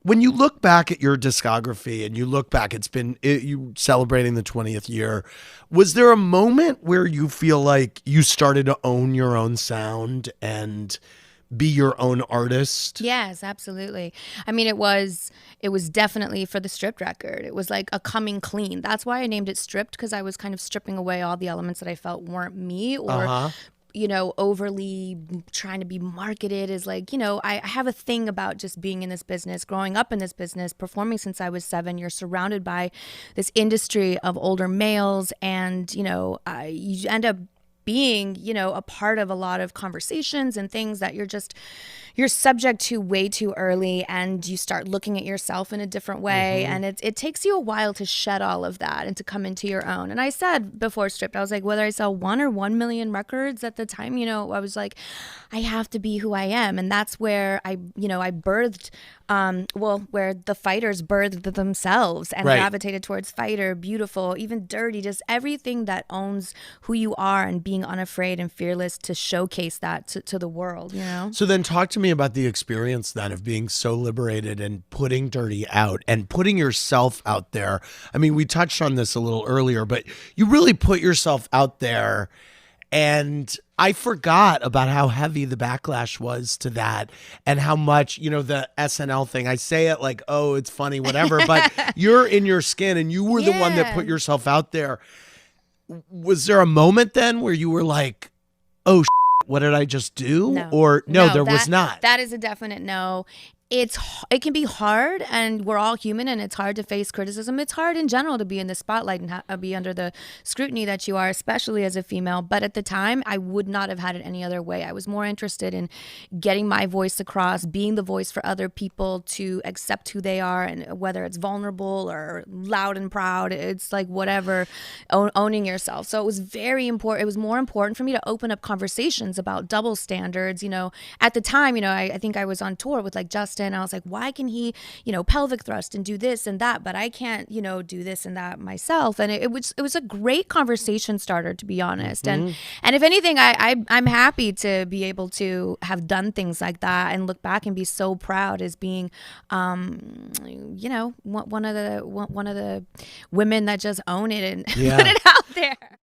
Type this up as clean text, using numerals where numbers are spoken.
When you look back at your discography and you look back, you celebrating the 20th year. Was there a moment where you feel like you started to own your own sound and be your own artist? Yes, absolutely. I mean, it was definitely for the Stripped record. It was like a coming clean. That's why I named it Stripped, because I was kind of stripping away all the elements that I felt weren't me, or overly trying to be marketed as like, I have a thing about just being in this business, growing up in this business, performing since I was 7. You're surrounded by this industry of older males, and, you end up being, a part of a lot of conversations and things that you're subject to way too early, and you start looking at yourself in a different way. And it takes you a while to shed all of that and to come into your own. And I said before Stripped, I was like, whether I sell 1 or 1 million records at the time, I was like, I have to be who I am. And that's where I birthed, where the fighters birthed themselves and gravitated towards fighter, beautiful, even dirty, just everything that owns who you are, and being unafraid and fearless to showcase that to the world, So then talk to me about the experience then of being so liberated and putting Dirty out and putting yourself out there. I mean, we touched on this a little earlier, but you really put yourself out there, and I forgot about how heavy the backlash was to that, and how much, the SNL thing, I say it like, oh, it's funny, whatever, but you're in your skin and you were the one that put yourself out there. Was there a moment then where you were like, oh, what did I just do? No. Or no, there was not. That is a definite no. It can be hard, and we're all human, and it's hard to face criticism. It's hard in general to be in the spotlight and be under the scrutiny that you are, especially as a female. But at the time, I would not have had it any other way. I was more interested in getting my voice across, being the voice for other people to accept who they are, and whether it's vulnerable or loud and proud, it's like whatever, owning yourself. So it was very important. It was more important for me to open up conversations about double standards. At the time, I think I was on tour with like Justin. And I was like, why can he, pelvic thrust and do this and that, but I can't, do this and that myself. And it was a great conversation starter, to be honest. And if anything, I'm happy to be able to have done things like that and look back and be so proud as being, one of the women that just own it and put it out there.